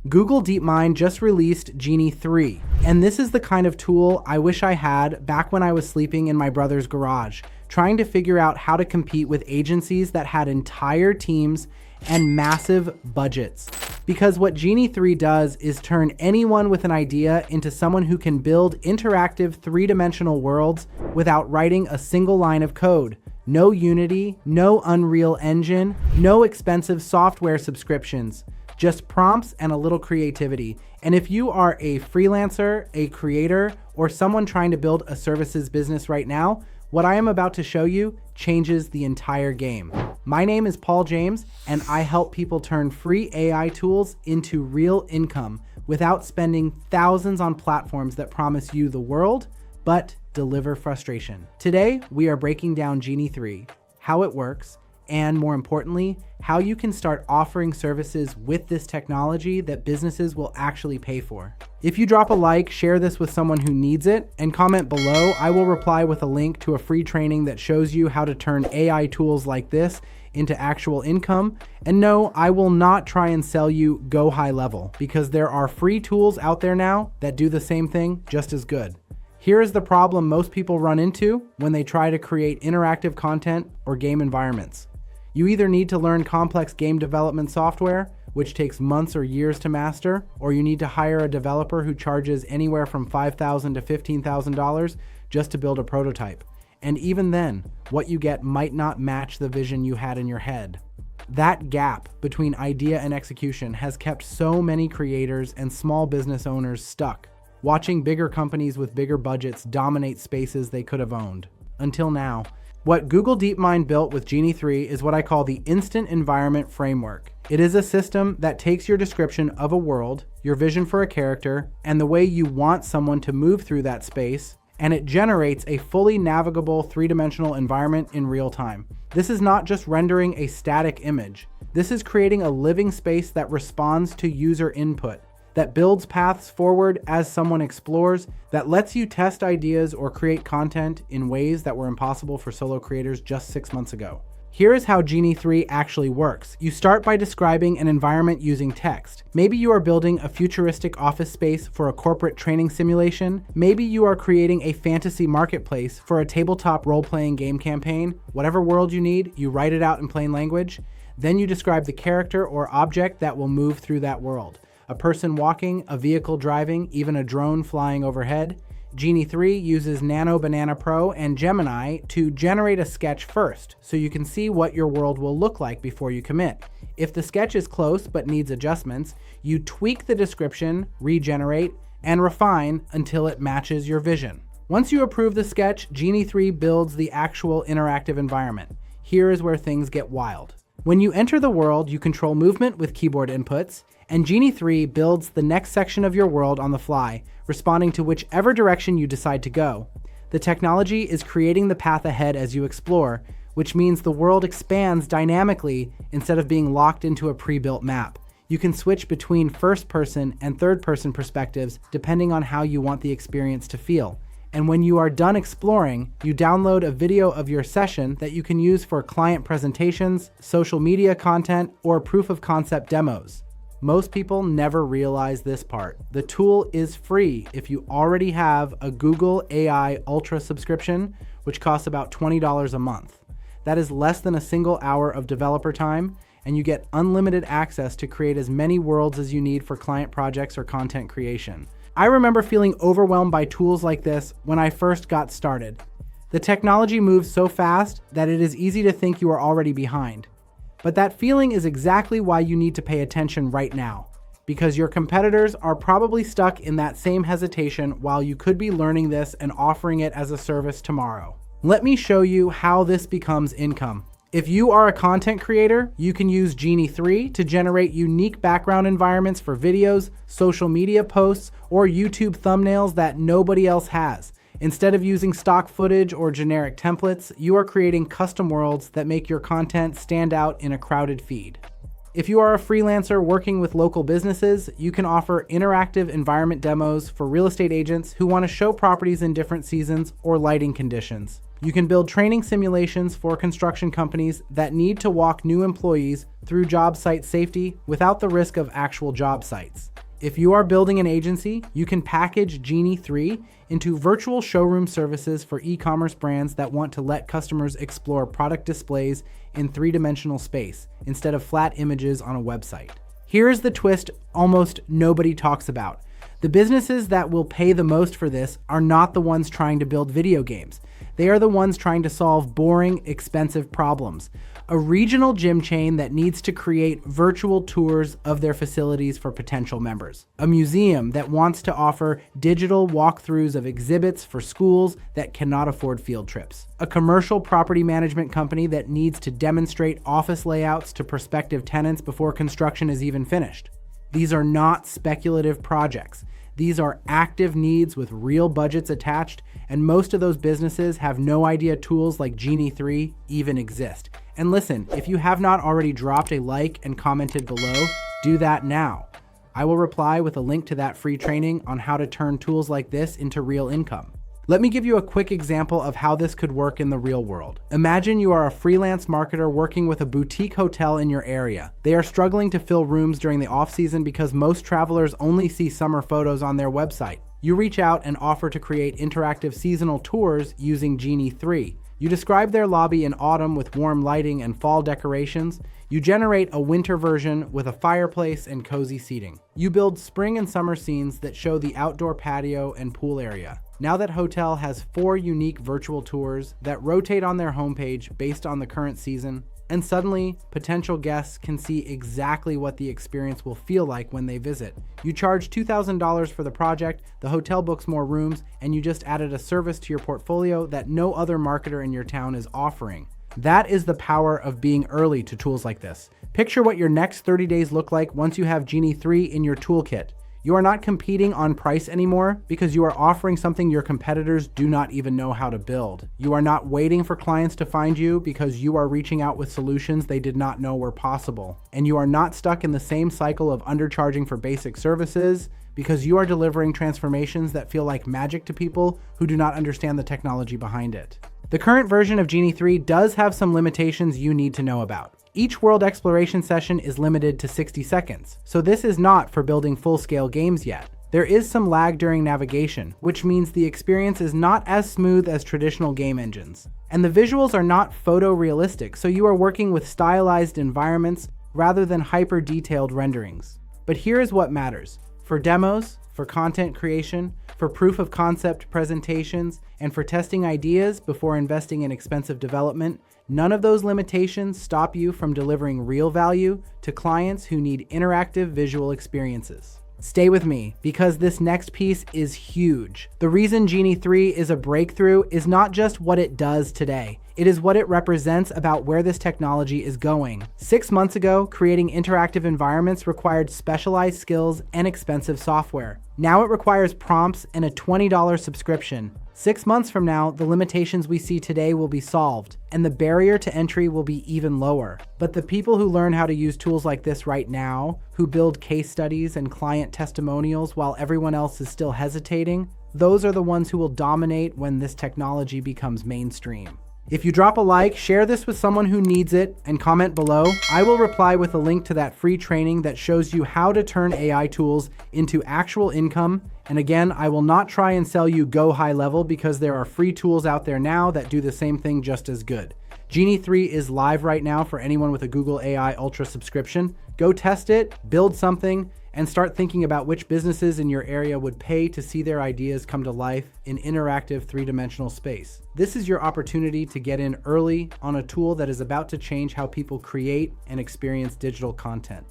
Google DeepMind just released Genie 3, and this is the kind of tool I wish I had back when I was sleeping in my brother's garage, trying to figure out how to compete with agencies that had entire teams and massive budgets. Because what Genie 3 does is turn anyone with an idea into someone who can build interactive three-dimensional worlds without writing a single line of code. No Unity, no Unreal Engine, no expensive software subscriptions. Just prompts and a little creativity. And if you are a freelancer, a creator, or someone trying to build a services business right now, what I am about to show you changes the entire game. My name is Paul James, and I help people turn free AI tools into real income without spending thousands on platforms that promise you the world, but deliver frustration. Today, we are breaking down Genie 3, how it works, and more importantly, how you can start offering services with this technology that businesses will actually pay for. If you drop a like, share this with someone who needs it, and comment below, I will reply with a link to a free training that shows you how to turn AI tools like this into actual income. And no, I will not try and sell you go high level, because there are free tools out there now that do the same thing just as good. Here is the problem most people run into when they try to create interactive content or game environments. You either need to learn complex game development software, which takes months or years to master, or you need to hire a developer who charges anywhere from $5,000 to $15,000 just to build a prototype. And even then, what you get might not match the vision you had in your head. That gap between idea and execution has kept so many creators and small business owners stuck, watching bigger companies with bigger budgets dominate spaces they could have owned. Until now. What Google DeepMind built with Genie 3 is what I call the Instant Environment Framework. It is a system that takes your description of a world, your vision for a character, and the way you want someone to move through that space, and it generates a fully navigable three-dimensional environment in real time. This is not just rendering a static image. This is creating a living space that responds to user input, that builds paths forward as someone explores, that lets you test ideas or create content in ways that were impossible for solo creators just 6 months ago. Here is how Genie 3 actually works. You start by describing an environment using text. Maybe you are building a futuristic office space for a corporate training simulation. Maybe you are creating a fantasy marketplace for a tabletop role-playing game campaign. Whatever world you need, you write it out in plain language. Then you describe the character or object that will move through that world. A person walking, a vehicle driving, even a drone flying overhead. Genie 3 uses Nano Banana Pro and Gemini to generate a sketch first, so you can see what your world will look like before you commit. If the sketch is close but needs adjustments, you tweak the description, regenerate, and refine until it matches your vision. Once you approve the sketch, Genie 3 builds the actual interactive environment. Here is where things get wild. When you enter the world, you control movement with keyboard inputs, and Genie 3 builds the next section of your world on the fly, responding to whichever direction you decide to go. The technology is creating the path ahead as you explore, which means the world expands dynamically instead of being locked into a pre-built map. You can switch between first-person and third-person perspectives depending on how you want the experience to feel. And when you are done exploring, you download a video of your session that you can use for client presentations, social media content, or proof of concept demos. Most people never realize this part. The tool is free if you already have a Google AI Ultra subscription, which costs about $20 a month. That is less than a single hour of developer time, and you get unlimited access to create as many worlds as you need for client projects or content creation. I remember feeling overwhelmed by tools like this when I first got started. The technology moves so fast that it is easy to think you are already behind. But that feeling is exactly why you need to pay attention right now, because your competitors are probably stuck in that same hesitation while you could be learning this and offering it as a service tomorrow. Let me show you how this becomes income. If you are a content creator, you can use Genie 3 to generate unique background environments for videos, social media posts, or YouTube thumbnails that nobody else has. Instead of using stock footage or generic templates, you are creating custom worlds that make your content stand out in a crowded feed. If you are a freelancer working with local businesses, you can offer interactive environment demos for real estate agents who want to show properties in different seasons or lighting conditions. You can build training simulations for construction companies that need to walk new employees through job site safety without the risk of actual job sites. If you are building an agency, you can package Genie 3 into virtual showroom services for e-commerce brands that want to let customers explore product displays in three-dimensional space instead of flat images on a website. Here's the twist almost nobody talks about. The businesses that will pay the most for this are not the ones trying to build video games. They are the ones trying to solve boring, expensive problems. A regional gym chain that needs to create virtual tours of their facilities for potential members. A museum that wants to offer digital walkthroughs of exhibits for schools that cannot afford field trips. A commercial property management company that needs to demonstrate office layouts to prospective tenants before construction is even finished. These are not speculative projects. These are active needs with real budgets attached, and most of those businesses have no idea tools like Genie 3 even exist. And listen, if you have not already dropped a like and commented below, do that now. I will reply with a link to that free training on how to turn tools like this into real income. Let me give you a quick example of how this could work in the real world. Imagine you are a freelance marketer working with a boutique hotel in your area. They are struggling to fill rooms during the off-season because most travelers only see summer photos on their website. You reach out and offer to create interactive seasonal tours using Genie 3. You describe their lobby in autumn with warm lighting and fall decorations. You generate a winter version with a fireplace and cozy seating. You build spring and summer scenes that show the outdoor patio and pool area. Now that hotel has 4 unique virtual tours that rotate on their homepage based on the current season, and suddenly potential guests can see exactly what the experience will feel like when they visit. You charge $2,000 for the project, the hotel books more rooms, and you just added a service to your portfolio that no other marketer in your town is offering. That is the power of being early to tools like this. Picture what your next 30 days look like once you have Genie 3 in your toolkit. You are not competing on price anymore because you are offering something your competitors do not even know how to build. You are not waiting for clients to find you because you are reaching out with solutions they did not know were possible. And you are not stuck in the same cycle of undercharging for basic services because you are delivering transformations that feel like magic to people who do not understand the technology behind it. The current version of Genie 3 does have some limitations you need to know about. Each world exploration session is limited to 60 seconds, so this is not for building full-scale games yet. There is some lag during navigation, which means the experience is not as smooth as traditional game engines. And the visuals are not photorealistic, so you are working with stylized environments rather than hyper-detailed renderings. But here is what matters. For demos, for content creation, for proof of concept presentations, and for testing ideas before investing in expensive development, none of those limitations stop you from delivering real value to clients who need interactive visual experiences. Stay with me, because this next piece is huge. The reason Genie 3 is a breakthrough is not just what it does today. It is what it represents about where this technology is going. 6 months ago, creating interactive environments required specialized skills and expensive software. Now it requires prompts and a $20 subscription. 6 months from now, the limitations we see today will be solved, and the barrier to entry will be even lower. But the people who learn how to use tools like this right now, who build case studies and client testimonials while everyone else is still hesitating, those are the ones who will dominate when this technology becomes mainstream. If you drop a like, share this with someone who needs it, and comment below, I will reply with a link to that free training that shows you how to turn AI tools into actual income. And again, I will not try and sell you go high level because there are free tools out there now that do the same thing just as good. Genie 3 is live right now for anyone with a Google AI Ultra subscription. Go test it, build something, and start thinking about which businesses in your area would pay to see their ideas come to life in interactive three-dimensional space. This is your opportunity to get in early on a tool that is about to change how people create and experience digital content.